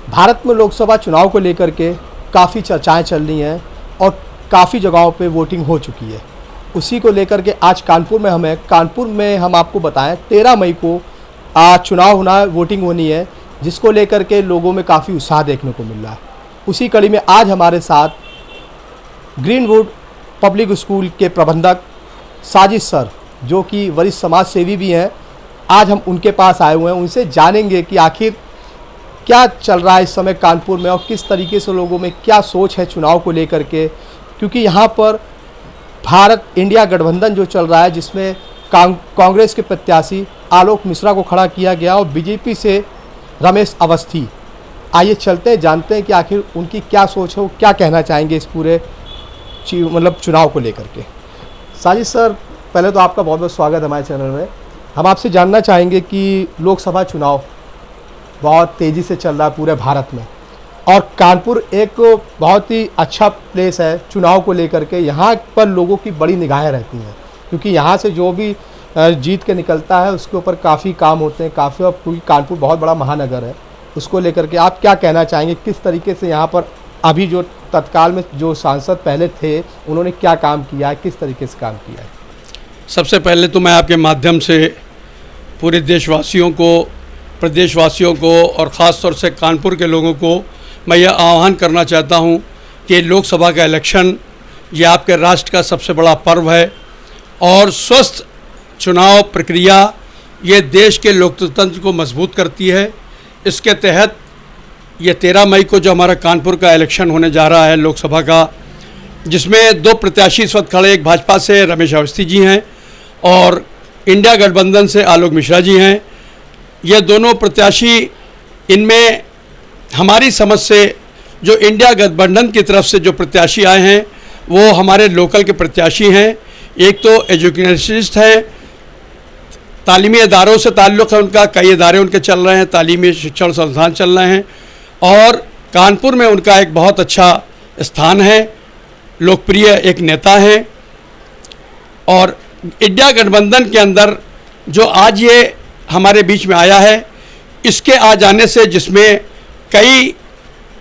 भारत में लोकसभा चुनाव को लेकर के काफ़ी चर्चाएं चल रही हैं और काफ़ी जगहों पे वोटिंग हो चुकी है। उसी को लेकर के आज कानपुर में हम आपको बताएं 13 मई को चुनाव होना है, वोटिंग होनी है, जिसको लेकर के लोगों में काफ़ी उत्साह देखने को मिल रहा है। उसी कड़ी में आज हमारे साथ ग्रीनवुड पब्लिक स्कूल के प्रबंधक साजिद सर, जो कि वरिष्ठ समाज सेवी भी हैं, आज हम उनके पास आए हुए हैं। उनसे जानेंगे कि आखिर क्या चल रहा है इस समय कानपुर में और किस तरीके से लोगों में क्या सोच है चुनाव को लेकर के, क्योंकि यहाँ पर भारत इंडिया गठबंधन जो चल रहा है, जिसमें कांग्रेस के प्रत्याशी आलोक मिश्रा को खड़ा किया गया और बीजेपी से रमेश अवस्थी। आइए चलते हैं, जानते हैं कि आखिर उनकी क्या सोच है, वो क्या कहना चाहेंगे इस पूरे चुनाव को लेकर के। साजिद सर, पहले तो आपका बहुत बहुत स्वागत है हमारे चैनल में। हम आपसे जानना चाहेंगे कि लोकसभा चुनाव बहुत तेज़ी से चल रहा है पूरे भारत में, और कानपुर एक बहुत ही अच्छा प्लेस है चुनाव को लेकर के। यहाँ पर लोगों की बड़ी निगाहें रहती हैं, क्योंकि यहाँ से जो भी जीत के निकलता है उसके ऊपर काफ़ी काम होते हैं, क्योंकि कानपुर बहुत बड़ा महानगर है। उसको लेकर के आप क्या कहना चाहेंगे, किस तरीके से यहाँ पर अभी जो तत्काल में जो सांसद पहले थे उन्होंने क्या काम किया है, किस तरीके से काम किया है? सबसे पहले तो मैं आपके माध्यम से पूरे देशवासियों को, प्रदेशवासियों को और ख़ास तौर से कानपुर के लोगों को मैं यह आह्वान करना चाहता हूं कि लोकसभा का इलेक्शन ये आपके राष्ट्र का सबसे बड़ा पर्व है, और स्वस्थ चुनाव प्रक्रिया ये देश के लोकतंत्र को मजबूत करती है। इसके तहत ये 13 मई को जो हमारा कानपुर का इलेक्शन होने जा रहा है लोकसभा का, जिसमें 2 प्रत्याशी इस वक्त खड़े, एक भाजपा से रमेश अवस्थी जी हैं और इंडिया गठबंधन से आलोक मिश्रा जी हैं। ये दोनों प्रत्याशी, इनमें हमारी समझ से जो इंडिया गठबंधन की तरफ से जो प्रत्याशी आए हैं वो हमारे लोकल के प्रत्याशी हैं। एक तो एजुकेशनिस्ट हैं, तालीमी इदारों से ताल्लुक़ है उनका, कई इदारे उनके चल रहे हैं, तालीमी शिक्षण संस्थान चल रहे हैं, और कानपुर में उनका एक बहुत अच्छा स्थान है, लोकप्रिय एक नेता हैं। और इंडिया गठबंधन के अंदर जो आज ये हमारे बीच में आया है, इसके आ जाने से, जिसमें कई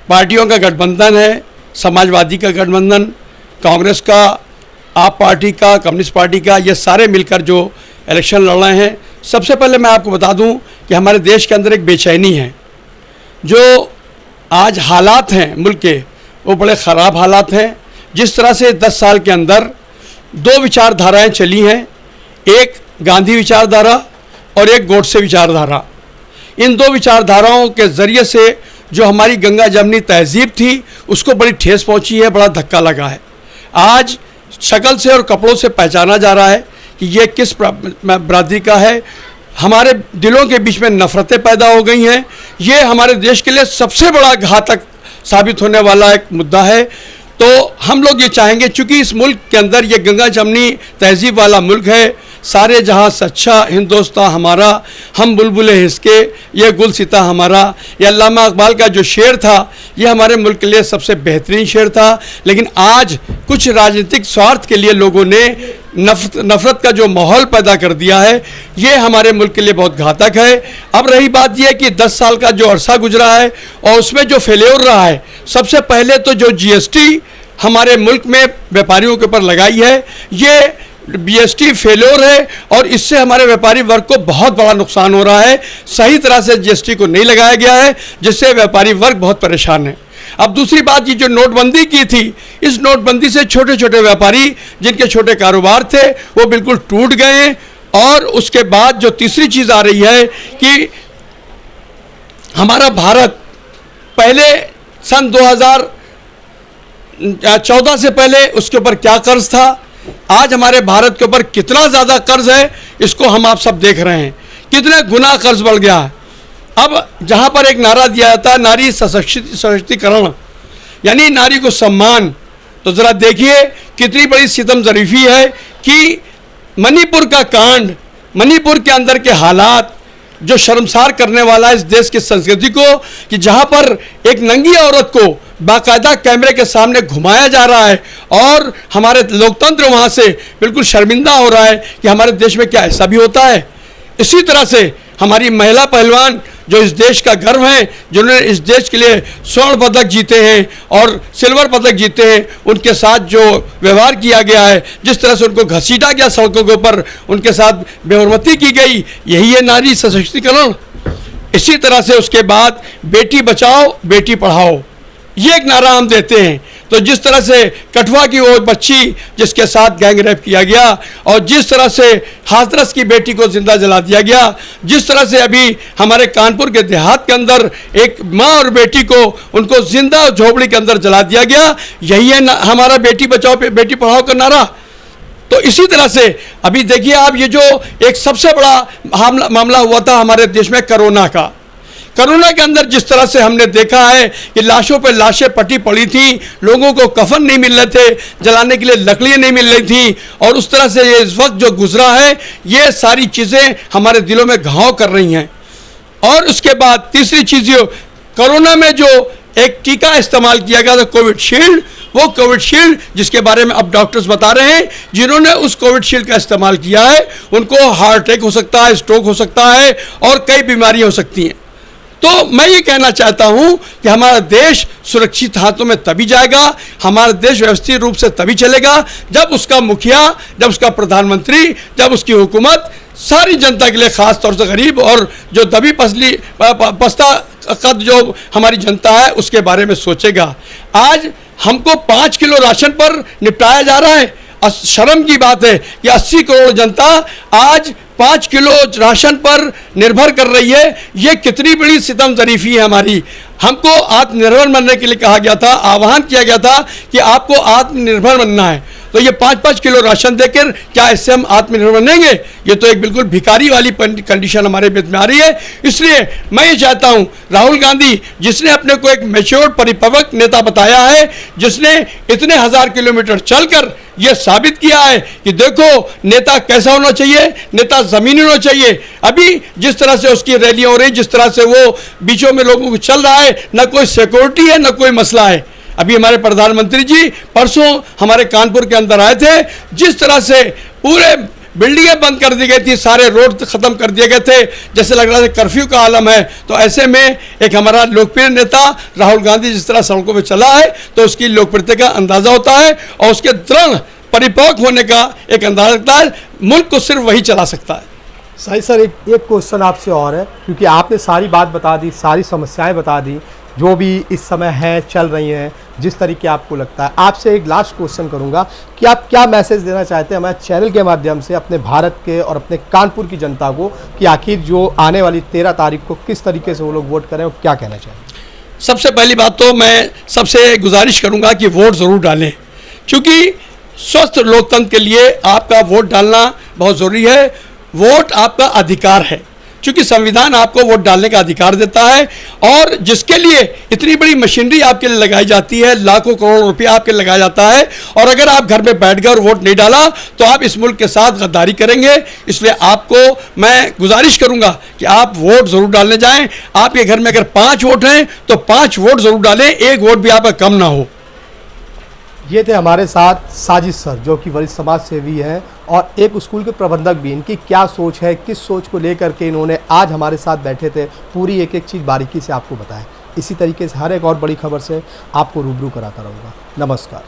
पार्टियों का गठबंधन है, समाजवादी का गठबंधन, कांग्रेस का, आप पार्टी का, कम्युनिस्ट पार्टी का, ये सारे मिलकर जो इलेक्शन लड़ रहे हैं। सबसे पहले मैं आपको बता दूं कि हमारे देश के अंदर एक बेचैनी है। जो आज हालात हैं मुल्क के, वो बड़े ख़राब हालात हैं। जिस तरह से 10 साल के अंदर 2 विचारधाराएँ चली हैं, एक गांधी विचारधारा और एक गोडसे विचारधारा। इन 2 विचारधाराओं के ज़रिए से जो हमारी गंगा जमनी तहजीब थी उसको बड़ी ठेस पहुंची है, बड़ा धक्का लगा है। आज शक्ल से और कपड़ों से पहचाना जा रहा है कि ये किस बरादरी का है। हमारे दिलों के बीच में नफ़रतें पैदा हो गई हैं। ये हमारे देश के लिए सबसे बड़ा घातक साबित होने वाला एक मुद्दा है। तो हम लोग ये चाहेंगे, चूँकि इस मुल्क के अंदर ये गंगा जमनी तहजीब वाला मुल्क है, सारे जहाँ से अच्छा हिंदुस्तान हमारा, हम बुलबुले हिसके, ये गुलसिता हमारा, ये अल्लामा इकबाल का जो शेर था, ये हमारे मुल्क के लिए सबसे बेहतरीन शेर था। लेकिन आज कुछ राजनीतिक स्वार्थ के लिए लोगों ने नफ़रत का जो माहौल पैदा कर दिया है, ये हमारे मुल्क के लिए बहुत घातक है। अब रही बात यह कि 10 साल का जो अरसा गुजरा है और उसमें जो फेल्योर रहा है, सबसे पहले तो जो GST हमारे मुल्क में व्यापारियों के ऊपर लगाई है, ये GST फेल्योर है और इससे हमारे व्यापारी वर्ग को बहुत बड़ा नुकसान हो रहा है। सही तरह से GST को नहीं लगाया गया है, जिससे व्यापारी वर्ग बहुत परेशान है। अब दूसरी बात, ये जो नोटबंदी की थी, इस नोटबंदी से छोटे छोटे व्यापारी जिनके छोटे कारोबार थे वो बिल्कुल टूट गए। और उसके बाद जो तीसरी चीज़ आ रही है कि हमारा भारत पहले सन 2014 से पहले उसके ऊपर क्या कर्ज था, आज हमारे भारत के ऊपर कितना ज़्यादा कर्ज है, इसको हम आप सब देख रहे हैं। कितने गुना कर्ज बढ़ गया है। अब जहाँ पर एक नारा दिया जाता है नारी सशक्तिकरण, यानी नारी को सम्मान, तो ज़रा देखिए कितनी बड़ी सितम ज़रीफ़ी है कि मणिपुर का कांड, मणिपुर के अंदर के हालात जो शर्मसार करने वाला है इस देश की संस्कृति को, कि जहाँ पर एक नंगी औरत को बाकायदा कैमरे के सामने घुमाया जा रहा है और हमारे लोकतंत्र वहाँ से बिल्कुल शर्मिंदा हो रहा है कि हमारे देश में क्या ऐसा भी होता है। इसी तरह से हमारी महिला पहलवान जो इस देश का गर्व हैं, जिन्होंने इस देश के लिए स्वर्ण पदक जीते हैं और सिल्वर पदक जीते हैं, उनके साथ जो व्यवहार किया गया है, जिस तरह से उनको घसीटा गया सड़कों के ऊपर, उनके साथ बेहरमती की गई, यही है नारी सशक्तिकरण। इसी तरह से उसके बाद बेटी बचाओ बेटी पढ़ाओ, ये एक नारा हम देते हैं। तो जिस तरह से कठुआ की वो बच्ची जिसके साथ गैंग रेप किया गया, और जिस तरह से हाथरस की बेटी को जिंदा जला दिया गया, जिस तरह से अभी हमारे कानपुर के देहात के अंदर एक माँ और बेटी को उनको जिंदा झोपड़ी के अंदर जला दिया गया, यही है हमारा बेटी बचाओ बेटी पढ़ाओ का नारा। तो इसी तरह से अभी देखिए आप, ये जो एक सबसे बड़ा मामला हुआ था हमारे देश में कोरोना का, कोरोना के अंदर जिस तरह से हमने देखा है कि लाशों पर लाशें पटी पड़ी थी, लोगों को कफन नहीं मिल रहे थे, जलाने के लिए लकड़ियाँ नहीं मिल रही थी, और उस तरह से ये इस वक्त जो गुजरा है, ये सारी चीज़ें हमारे दिलों में घाव कर रही हैं। और उसके बाद तीसरी चीज़, कोरोना में जो एक टीका इस्तेमाल किया गया था कोविशील्ड, वो कोविशील्ड जिसके बारे में अब डॉक्टर्स बता रहे हैं, जिन्होंने उस कोविशील्ड का इस्तेमाल किया है उनको हार्ट अटैक हो सकता है, स्ट्रोक हो सकता है, और कई बीमारियाँ हो सकती हैं। तो मैं ये कहना चाहता हूं कि हमारा देश सुरक्षित हाथों में तभी जाएगा, हमारा देश व्यवस्थित रूप से तभी चलेगा जब उसका मुखिया, जब उसका प्रधानमंत्री, जब उसकी हुकूमत सारी जनता के लिए, खास तौर से गरीब और जो दबी पस्ता कद जो हमारी जनता है उसके बारे में सोचेगा। आज हमको 5 किलो राशन पर निपटाया जा रहा है। शर्म की बात है कि 80 करोड़ जनता आज 5 किलो राशन पर निर्भर कर रही है। ये कितनी बड़ी सितम ज़रीफ़ी है हमारी। हमको आत्मनिर्भर बनने के लिए कहा गया था, आह्वान किया गया था कि आपको आत्मनिर्भर बनना है। तो ये 5-5 किलो राशन देकर क्या इससे हम आत्मनिर्भर बनेंगे? ये तो एक बिल्कुल भिखारी वाली कंडीशन हमारे बीच में आ रही है। इसलिए मैं ये चाहता हूँ, राहुल गांधी जिसने अपने को एक मैच्योर परिपक्व नेता बताया है, जिसने इतने 1000 किलोमीटर चलकर ये साबित किया है कि देखो नेता कैसा होना चाहिए, नेता ज़मीनी होना चाहिए। अभी जिस तरह से उसकी रैलियाँ हो रही, जिस तरह से वो बीचों में लोगों को चल रहा है, न कोई सिक्योरिटी है न कोई मसला है। अभी हमारे प्रधानमंत्री जी परसों हमारे कानपुर के अंदर आए थे, जिस तरह से पूरे बिल्डिंगें बंद कर दी गई थी, सारे रोड ख़त्म कर दिए गए थे, जैसे लग रहा था कर्फ्यू का आलम है। तो ऐसे में एक हमारा लोकप्रिय नेता राहुल गांधी जिस तरह सड़कों पे चला है, तो उसकी लोकप्रियता का अंदाज़ा होता है और उसके दृढ़ परिपक्व होने का एक अंदाजा लगता है। मुल्क को सिर्फ वही चला सकता है। सही सर, एक क्वेश्चन आपसे और है, क्योंकि आपने सारी बात बता दी, सारी समस्याएं बता दी जो भी इस समय हैं, चल रही हैं, जिस तरीके आपको लगता है। आपसे एक लास्ट क्वेश्चन करूंगा कि आप क्या मैसेज देना चाहते हैं हमारे चैनल के माध्यम से अपने भारत के और अपने कानपुर की जनता को, कि आखिर जो आने वाली 13 तारीख को किस तरीके से वो लोग वोट करें और क्या कहना चाहेंगे? सबसे पहली बात तो मैं सबसे गुजारिश करूंगा कि वोट ज़रूर डालें, क्योंकि स्वस्थ लोकतंत्र के लिए आपका वोट डालना बहुत ज़रूरी है। वोट आपका अधिकार है, क्योंकि संविधान आपको वोट डालने का अधिकार देता है, और जिसके लिए इतनी बड़ी मशीनरी आपके लिए लगाई जाती है, लाखों करोड़ रुपया आपके लगाया जाता है, और अगर आप घर में बैठ गए और वोट नहीं डाला तो आप इस मुल्क के साथ गद्दारी करेंगे। इसलिए आपको मैं गुजारिश करूंगा कि आप वोट ज़रूर डालने जाएं। आपके घर में अगर 5 वोट हैं तो 5 वोट ज़रूर डालें, 1 वोट भी आपका कम ना हो। ये थे हमारे साथ साजिद सर, जो कि वरिष्ठ समाज सेवी हैं और एक स्कूल के प्रबंधक भी। इनकी क्या सोच है, किस सोच को लेकर के इन्होंने आज हमारे साथ बैठे थे, पूरी एक एक चीज़ बारीकी से आपको बताएं। इसी तरीके से हर एक और बड़ी खबर से आपको रूबरू कराता रहूँगा। नमस्कार।